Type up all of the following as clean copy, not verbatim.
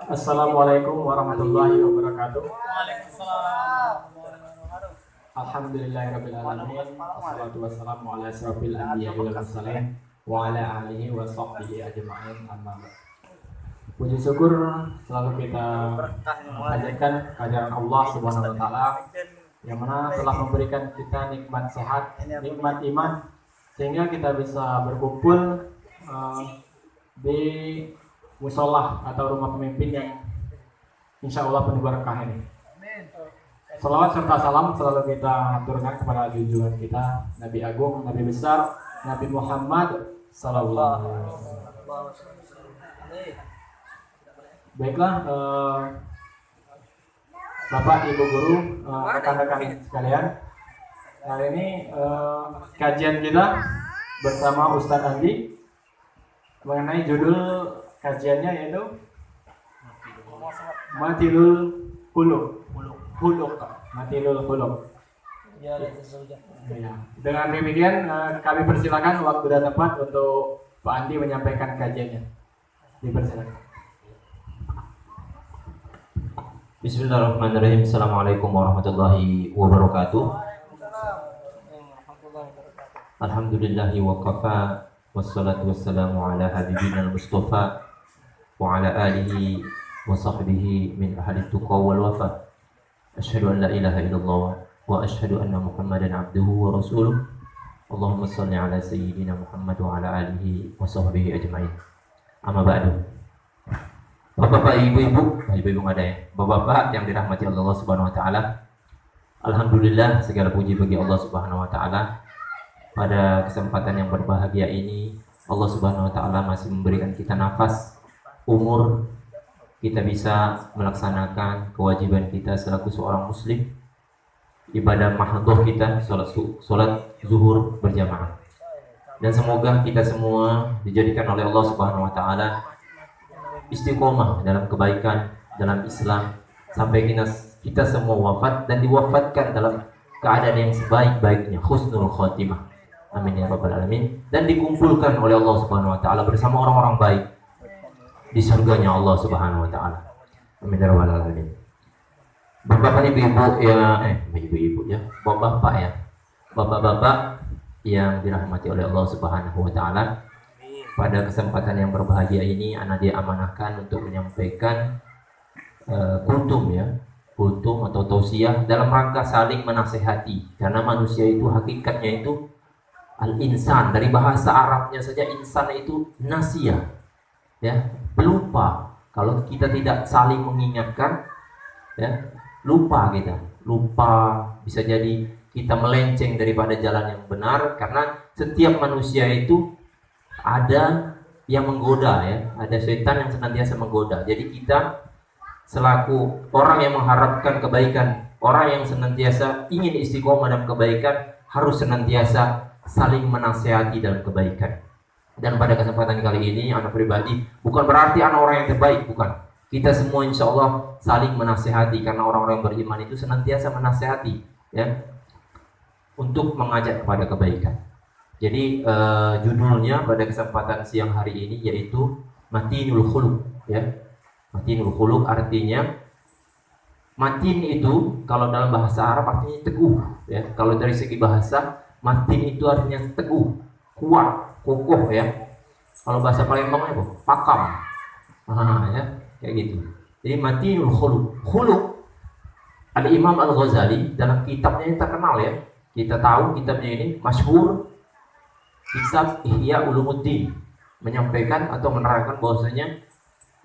Assalamualaikum warahmatullahi wabarakatuh. Waalaikumsalam. Alhamdulillahirabbil alamin. Wassalatu wassalamu ala asyrofil anbiya'i wal mursalin wa ala alihi wa sahbihi ajma'in. Amma ba'd. Puji syukur selalu kita panjatkan kehadiran Allah Subhanahu wa taala yang mana telah memberikan kita nikmat sehat, nikmat iman sehingga kita bisa berkumpul di musola atau rumah pemimpin yang insya Allah penuh berkah ini. Salawat serta salam selalu kita aturkan kepada junjungan kita Nabi Agung, Nabi besar, Nabi Muhammad Sallallahu Alaihi Wasallam. Baiklah, Bapak, Ibu guru, rekan-rekan sekalian, hari ini kajian kita bersama Ustadz Andi mengenai judul kajiannya yaitu Matilul Khuluq. Matilul Khuluq. Ya. Dengan demikian kami persilakan waktu dan tempat untuk Pak Andi menyampaikan kajiannya. Dipersilakan. Bismillahirrahmanirrahim. Assalamualaikum warahmatullahi wabarakatuh. Alhamdulillahi wa kafa. Wassalatu wassalamu ala habibina al-mustafa wa ala alihi wa sahbihi min ahli tuqa wal wafa. Asyhadu an la ilaha illallah wa asyhadu anna Muhammadan abduhu wa rasuluh. Allahumma shalli ala sayyidina Muhammad wa ala alihi wa sahbihi ajma'in. Amma ba'du. Bapak-bapak, ibu-ibu nggak ada ya. Bapak-bapak yang dirahmati Allah Subhanahu wa taala. Alhamdulillah, segala puji bagi Allah Subhanahu wa taala. Pada kesempatan yang berbahagia ini, Allah Subhanahu wa taala masih memberikan kita nafas, umur, kita bisa melaksanakan kewajiban kita selaku seorang muslim, ibadah mahdhah kita, salat zuhur berjamaah. Dan semoga kita semua dijadikan oleh Allah Subhanahu wa taala istiqomah dalam kebaikan, dalam Islam, sampai kita semua wafat dan diwafatkan dalam keadaan yang sebaik-baiknya, husnul khotimah. Amin ya rabbal alamin. Dan dikumpulkan oleh Allah Subhanahu wa taala bersama orang-orang baik di surganya Allah Subhanahu wa taala. Amin ya rabbal alamin. Bapak-bapak, ibu-ibu ya, bapak-bapak ya. Bapak-bapak yang dirahmati oleh Allah Subhanahu wa taala. Pada kesempatan yang berbahagia ini anak dia amanahkan untuk menyampaikan kultum atau tausiah dalam rangka saling menasehati, karena manusia itu hakikatnya itu al-insan, dari bahasa Arabnya saja insan itu nasiyah, ya, pelupa. Kalau kita tidak saling mengingatkan, ya, lupa, bisa jadi kita melenceng daripada jalan yang benar, karena setiap manusia itu ada yang menggoda, ya, ada setan yang senantiasa menggoda. Jadi kita selaku orang yang mengharapkan kebaikan, orang yang senantiasa ingin istiqomah dalam kebaikan, harus senantiasa saling menasihati dalam kebaikan. Dan pada kesempatan kali ini anak pribadi bukan berarti anak orang yang terbaik, bukan. Kita semua insya Allah saling menasihati, karena orang-orang yang beriman itu senantiasa menasihati, ya, untuk mengajak kepada kebaikan. Jadi judulnya pada kesempatan siang hari ini yaitu Matinul Khuluq, ya. Matinul Khuluq artinya matin itu kalau dalam bahasa Arab artinya teguh, ya. Kalau dari segi bahasa matin itu artinya teguh, kuat, kokoh, ya. Kalau bahasa Palembang itu pakam, ya, kayak gitu. Jadi matinul khuluq. Khuluq, Al-Imam Al-Ghazali dalam kitabnya yang terkenal, ya, kita tahu kitabnya ini masyhur, kitab Ihya Ulumuddin, menyampaikan atau menerangkan bahwasanya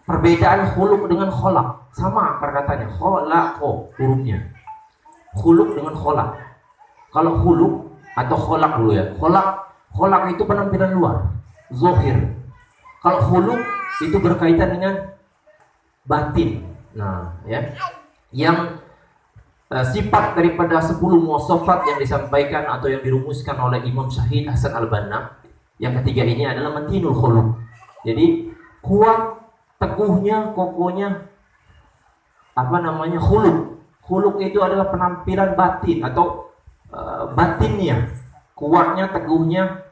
perbedaan khuluq dengan kholak sama akar katanya, kholaqo hurufnya, khuluq dengan kholak. Kalau khuluq atau kholak dulu, ya. Kholak itu penampilan luar, zohir. Kalau khuluq itu berkaitan dengan batin. Nah, ya, yang sifat daripada 10 muwasafat yang disampaikan atau yang dirumuskan oleh Imam Syahid Hasan Al-Banna, yang ketiga ini adalah matinul khuluq. Jadi kuat, teguhnya, kokohnya khuluq. Khuluq itu adalah penampilan batin atau batinnya, kuatnya, teguhnya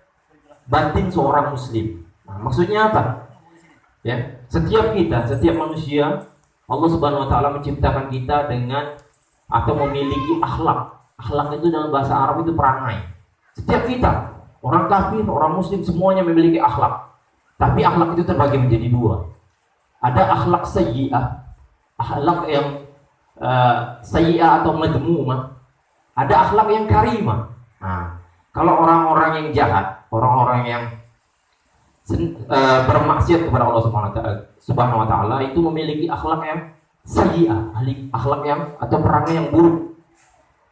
batin seorang muslim. Nah, maksudnya apa? Ya, setiap kita, setiap manusia, Allah Subhanahu wa taala menciptakan kita dengan atau memiliki akhlak. Akhlak itu dalam bahasa Arab itu perangai. Setiap kita, orang kafir, orang muslim semuanya memiliki akhlak. Tapi akhlak itu terbagi menjadi dua. Ada akhlak sayyi'ah, akhlak yang sayyi'ah atau madmumah. Ada akhlak yang karimah. Nah, kalau orang-orang yang jahat, orang-orang yang bermaksiat kepada Allah Subhanahu wa taala itu memiliki akhlak yang sayyi'ah, akhlak yang atau perangai yang buruk.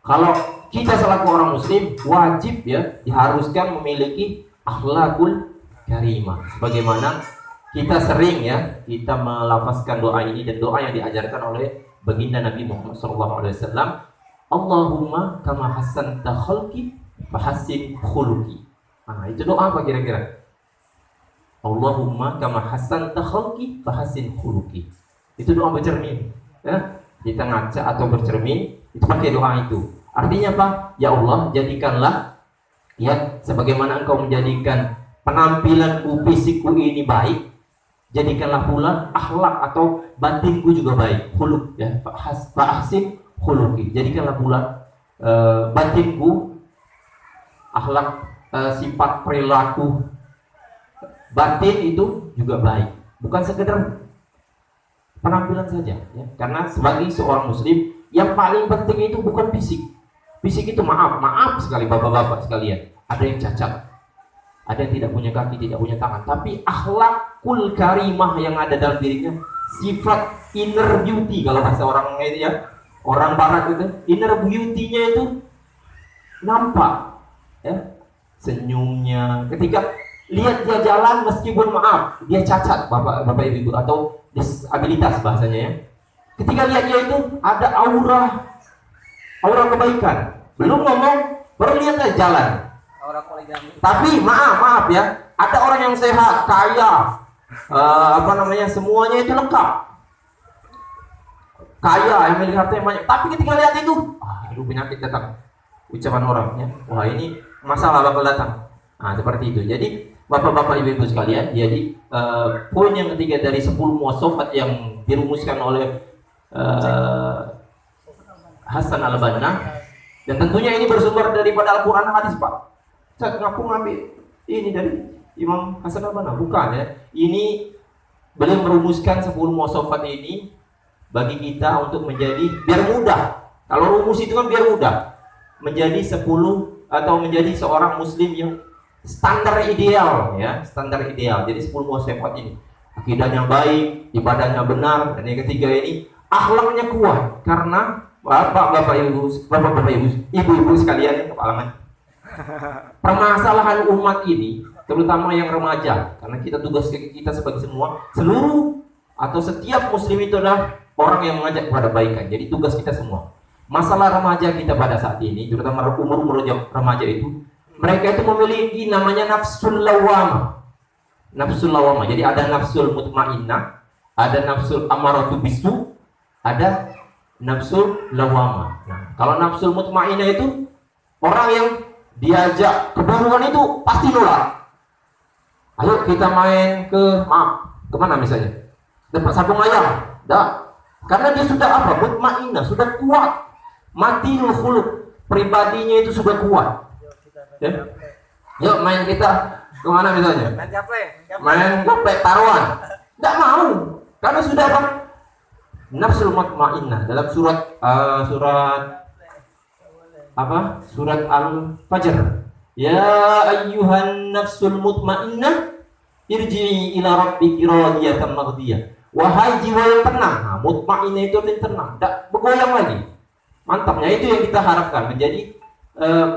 Kalau kita selaku orang muslim wajib ya diharuskan memiliki akhlakul karimah. Sebagaimana kita sering ya kita melafazkan doa ini dan doa yang diajarkan oleh baginda Nabi Muhammad SAW. Allahumma kama hassanta khalqi fahassin khuluqi. Nah, itu doa apa kira-kira? Allahumma kama hassanta khalqi fahassin khuluqi. Itu doa bercermin. Ya, kita ngaca atau bercermin itu pakai doa itu. Artinya apa? Ya Allah, jadikanlah ya sebagaimana Engkau menjadikan penampilanku, fisikku ini baik, jadikanlah pula akhlak atau batinku juga baik. Khuluq ya, fahassin khuluqi. Jadikanlah pula batinku, akhlak, sifat perilaku batin itu juga baik. Bukan sekedar penampilan saja ya. Karena sebagai seorang muslim yang paling penting itu bukan fisik. Fisik itu maaf sekali bapak-bapak sekalian. Ada yang cacat, ada yang tidak punya kaki, tidak punya tangan. Tapi akhlakul karimah yang ada dalam dirinya, sifat inner beauty kalau bahasa orang itu ya, orang barat itu, inner beauty-nya itu nampak ya. Senyumnya ketika lihat dia jalan meskipun maaf dia cacat bapak ibu atau disabilitas bahasanya ya. Ketika lihat dia itu ada aura kebaikan. Belum ngomong, baru lihat aja jalan. Aura poligami. Tapi maaf ya, ada orang yang sehat, kaya, semuanya itu lengkap. Kaya, yang memiliki harta yang banyak. Tapi ketika lihat itu, aduh penyakit datang. Ucapan orangnya, wah ini masalah bakal datang. Nah seperti itu. Jadi bapak-bapak ibu-ibu sekalian, jadi poin yang ketiga dari 10 muwasafat yang dirumuskan oleh Hasan al-Banna, dan tentunya ini bersumber daripada Al-Quran dan hadis Pak. Saya ngaku ngambil ini dari Imam Hasan al-Banna, bukan ya. Ini beliau merumuskan 10 muwasafat ini bagi kita untuk menjadi biar mudah. Kalau rumus itu kan biar mudah. Menjadi 10 atau menjadi seorang muslim yang standar ideal ya, standar ideal. Jadi 10 muwasafat ini. Akidahnya baik, ibadahnya benar, dan yang ketiga ini akhlaknya kuat. Karena bapak-bapak ibu-ibu sekalian yang kepala permasalahan umat ini, terutama yang remaja, karena tugas kita sebagai seluruh atau setiap muslim itu adalah orang yang mengajak kepada kebaikan. Jadi tugas kita semua. Masalah remaja kita pada saat ini, terutama umur remaja itu, mereka itu memiliki namanya nafsul lawamah. Nafsul lawamah. Jadi ada nafsul mutmainnah, ada nafsul amaratu bisu, ada nafsul lawamah. Nah, kalau nafsul mutmainnah itu orang yang diajak keburukan itu pasti nolak. Ayo kita main kemana misalnya? Dapat sabung ayam. Dah. Karena dia sudah apa? Mutmainnah, sudah kuat. Matinul khuluq, pribadinya itu sudah kuat. Ya? Yuk main kita kemana misalnya? Main gaple taruhan. Tidak mau, karena sudah apa? Nafsul mutmainnah dalam surat Al-Fajr. Ya ayyuhan nafsul mutmainnah irji'i ila rabbiki radiyatan mardiyah. Wahai jiwa yang tenang. Nah, mutmainnah itu artinya tenang, tidak bergoyang lagi. Mantapnya itu yang kita harapkan menjadi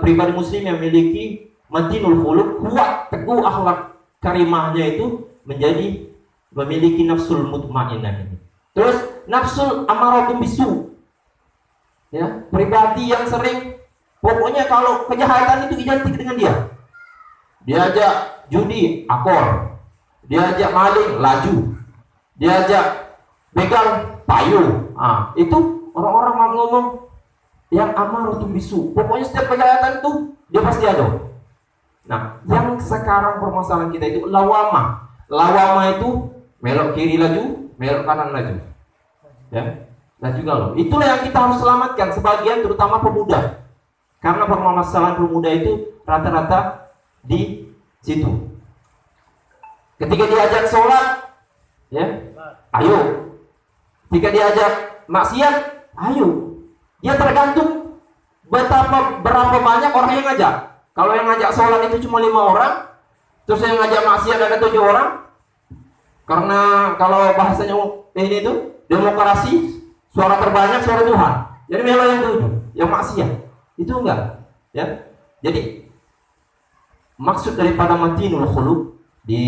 pribadi muslim yang memiliki matinul khuluq, kuat, teguh akhlak karimahnya itu menjadi memiliki nafsul mutmainnah ini. Terus nafsul amaratun bisu. Ya, pribadi yang sering pokoknya kalau kejahatan itu identik dengan dia. Diajak judi, akor. Diajak maling, laju. Diajak begal, payung. Itu orang-orang ngomong yang amaratun bisu. Pokoknya setiap kejahatan itu dia pasti ada. Nah, yang sekarang permasalahan kita itu lawamah. Lawamah itu melok kiri laju, melok kanan laju. Ya, laju galau. Itulah yang kita harus selamatkan sebagian, terutama pemuda. Karena permasalahan pemuda itu rata-rata di situ. Ketika diajak sholat, ya, ayo. Ketika diajak maksiat, ayo. Dia tergantung berapa banyak orang yang ngajak. Kalau yang ngajak sholat itu cuma 5 orang, terus yang ngajak maksiat ada 7 orang. Karena kalau bahasanya ini itu demokrasi, suara terbanyak suara Tuhan. Jadi memang yang 7, yang maksiat. Itu enggak, ya. Jadi maksud daripada matinul khuluq di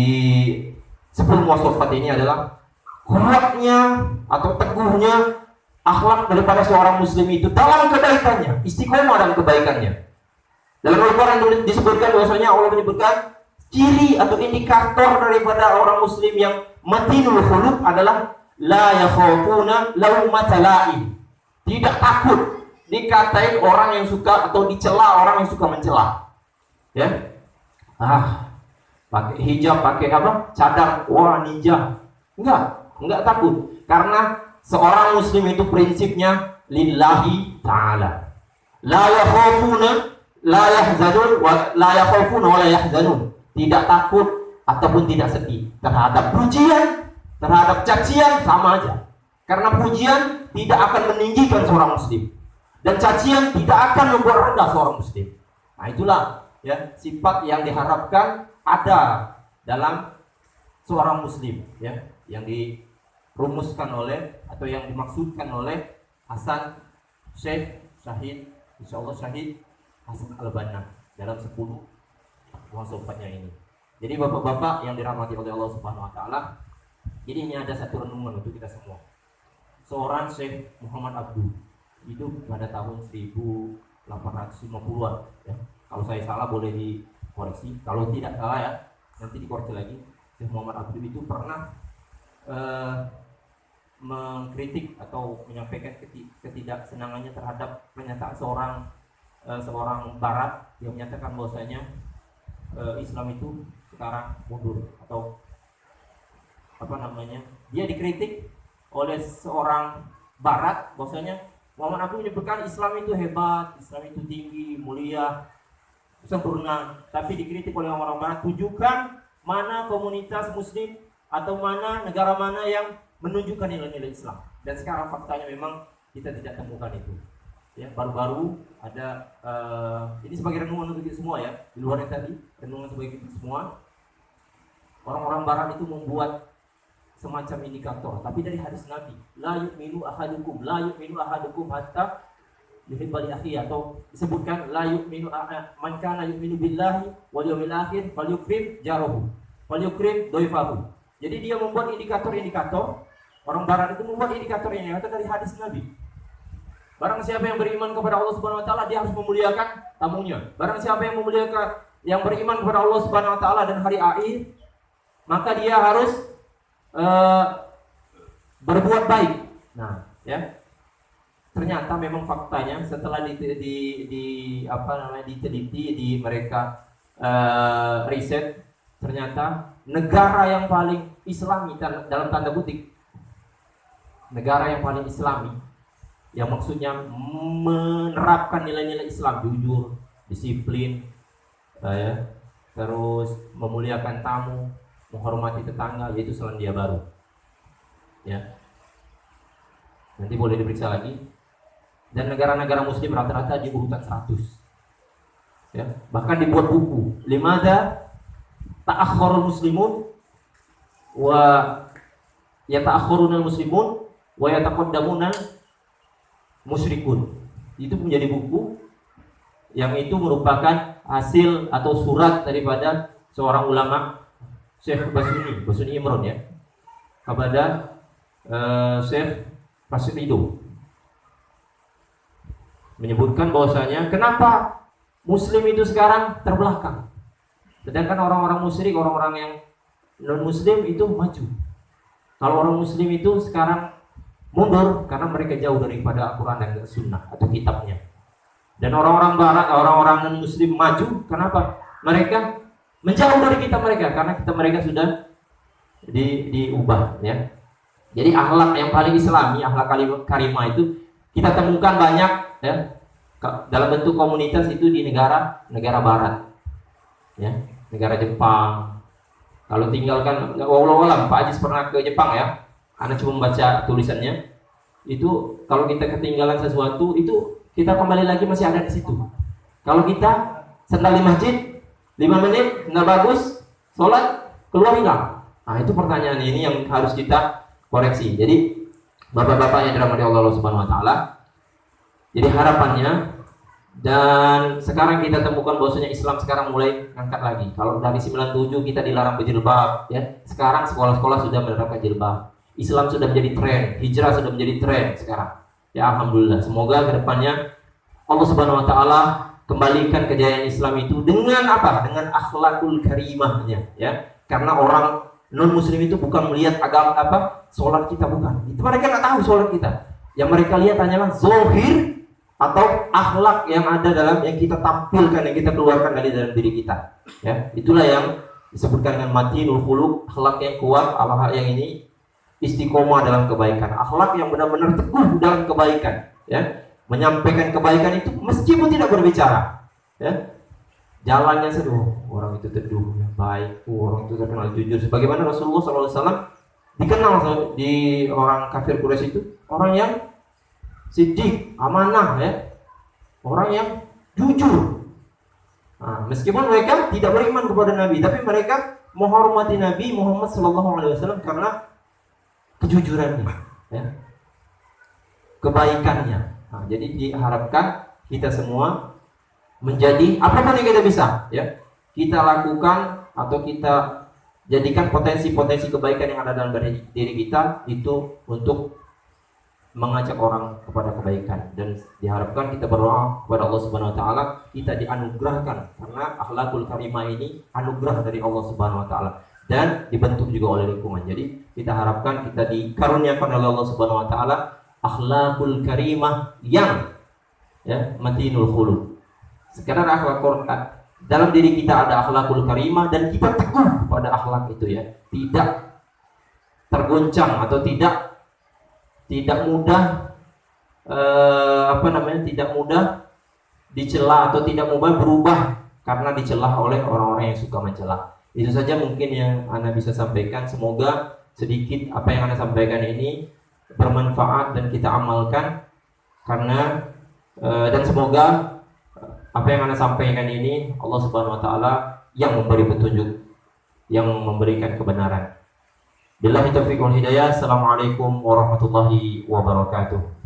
10 wasofat ini adalah kuatnya atau teguhnya akhlak daripada seorang muslim itu dalam kebaikannya, istiqomah dalam kebaikannya. Dalam Al-Quran disebutkan bahwasanya Allah menyebutkan ciri atau indikator daripada orang muslim yang matinul khuluq adalah la yakhafuna laumata laim. Tidak takut dikatain orang yang suka atau dicela orang yang suka mencela. Ya. Pakai hijab, pakai apa? Cadar, wah ninja. Enggak takut. Karena seorang muslim itu prinsipnya lillahi ta'ala. La yakhafuna la yahzanun wa la yakhafuna wa la yahzanun. Tidak takut ataupun tidak sedih terhadap pujian, terhadap cacian, sama aja. Karena pujian tidak akan meninggikan seorang muslim dan cacian tidak akan membuat rendah seorang muslim. Nah, itulah ya sifat yang diharapkan ada dalam seorang muslim, ya, yang dirumuskan oleh atau yang dimaksudkan oleh Hasan Syekh Syahid, insyaallah Syahid Hasan Al-Banna dalam 10 wasofatnya ini. Jadi bapak-bapak yang dirahmati oleh Allah Subhanahu wa taala, jadi ini ada satu renungan untuk kita semua. Seorang Syekh Muhammad Abduh hidup pada tahun 1850-an, ya. Kalau saya salah boleh dikoreksi, kalau tidak salah ya nanti dikoreksi lagi. Syekh Muhammad Abduh itu pernah mengkritik atau menyampaikan ketidaksenangannya terhadap pernyataan seorang barat yang menyatakan bahwasanya Islam itu sekarang mundur atau apa namanya, dia dikritik oleh seorang barat bahwasanya Muhammad Abduh menyebutkan Islam itu hebat, Islam itu tinggi, mulia, sempurna, tapi dikritik oleh orang barat. Tunjukkan mana komunitas muslim atau mana negara mana yang menunjukkan nilai-nilai Islam. Dan sekarang faktanya memang kita tidak temukan itu. Ya, baru-baru ada ini sebagai renungan untuk kita semua ya, di luar yang tadi renungan sebagai kita semua. Orang-orang barat itu membuat semacam indikator, tapi dari hadis Nabi, la yu'minu ahadukum hatta yuhibba li akhihi, atau disebutkan la yu'minu man kana yu'minu billahi wal yawmil akhir falyukrim jarahu falyukrim dhaifahu. Jadi dia membuat indikator-indikator, orang barat itu membuat indikator ini dari hadis Nabi. Barang siapa yang beriman kepada Allah Subhanahu wa taala, dia harus memuliakan tamunya. Barang siapa yang beriman kepada Allah Subhanahu wa taala dan hari akhir, maka dia harus berbuat baik. Nah, ya. Ternyata memang faktanya setelah diteliti di mereka riset, ternyata negara yang paling Islami dalam tanda kutip, negara yang paling Islami, yang maksudnya menerapkan nilai-nilai Islam, jujur, disiplin, ya, terus memuliakan tamu, menghormati tetangga, yaitu Selandia Baru. Ya. Nanti boleh diperiksa lagi. Dan negara-negara muslim rata-rata di urutan 100. Ya, bahkan dibuat buku. Limadza ta'akhkharul muslimun wa yata'akhkharunal muslimun wa yataqaddamunal musyrikun. Itu menjadi buku yang itu merupakan hasil atau surat daripada seorang ulama, Syekh Basuni Imron, ya, kepada Syekh Rasidido, menyebutkan bahwasanya kenapa muslim itu sekarang terbelakang, sedangkan orang-orang musyrik, orang-orang yang non muslim itu maju. Kalau orang muslim itu sekarang mundur karena mereka jauh daripada Al-Quran dan Sunnah atau kitabnya. Dan orang-orang barat, orang-orang non muslim maju, kenapa? Mereka menjauh dari kitab mereka, karena kitab mereka sudah diubah ya. Jadi akhlak yang paling islami, akhlak karimah itu kita temukan banyak ya dalam bentuk komunitas itu di negara barat ya, negara Jepang. Kalau tinggalkan wallahu alam, Pak Ajis pernah ke Jepang ya, Anda cuma membaca tulisannya itu. Kalau kita ketinggalan sesuatu itu kita kembali lagi masih ada di situ. Kalau kita sendal di masjid 5 menit nggak bagus, sholat keluar hilang. Nah itu pertanyaan ini yang harus kita koreksi. Jadi bapak-bapak yang dirahmati Allah Subhanahu Wa Taala, jadi harapannya, dan sekarang kita temukan bahwasanya Islam sekarang mulai angkat lagi. Kalau dari 97 kita dilarang berjilbab ya, sekarang sekolah-sekolah sudah menerapkan jilbab. Islam sudah menjadi tren, hijrah sudah menjadi tren sekarang. Ya alhamdulillah. Semoga kedepannya Allah Subhanahu Wa Taala kembalikan kejayaan Islam itu dengan apa? Dengan akhlakul karimahnya ya. Karena orang non muslim itu bukan melihat agama apa, sholat kita bukan. Itu mereka nggak tahu sholat kita. Yang mereka lihat hanyalah zahir atau akhlak yang ada dalam yang kita tampilkan, yang kita keluarkan dari dalam diri kita. Ya, itulah yang disebutkan dengan matinul khuluq, akhlak yang kuat, akhlak yang ini istiqomah dalam kebaikan, akhlak yang benar-benar teguh dalam kebaikan. Ya, menyampaikan kebaikan itu meskipun tidak berbicara. Ya, jalannya seduh, orang itu teduh, baik, orang itu terkenal jujur. Sebagaimana Rasulullah SAW dikenal di orang kafir Quraisy itu orang yang siddiq, amanah ya, orang yang jujur. Nah, meskipun mereka tidak beriman kepada Nabi, tapi mereka menghormati Nabi Muhammad SAW karena kejujurannya, ya, kebaikannya. Nah, jadi diharapkan kita semua menjadi apapun yang kita bisa, ya, kita lakukan atau kita jadikan potensi-potensi kebaikan yang ada dalam diri kita itu untuk mengajak orang kepada kebaikan, dan diharapkan kita berdoa kepada Allah Subhanahu Wa Taala kita dianugerahkan, karena akhlakul karimah ini anugerah dari Allah Subhanahu Wa Taala dan dibentuk juga oleh lingkungan. Jadi kita harapkan kita dikaruniakan oleh Allah Subhanahu Wa Taala akhlakul karimah yang ya matinul khuluq. Sekarang akhlak Quran dalam diri kita ada akhlakul karimah dan kita teguh pada akhlak itu ya, tidak tergoncang atau tidak mudah tidak mudah dicela atau tidak mudah berubah karena dicela oleh orang-orang yang suka mencela. Itu saja mungkin yang Anda bisa sampaikan. Semoga sedikit apa yang Anda sampaikan ini bermanfaat dan kita amalkan, karena dan semoga apa yang Anda sampaikan ini Allah Subhanahu Wa Taala yang memberi petunjuk, yang memberikan kebenaran. Billahi taufiq wal hidayah. Assalamualaikum warahmatullahi wabarakatuh.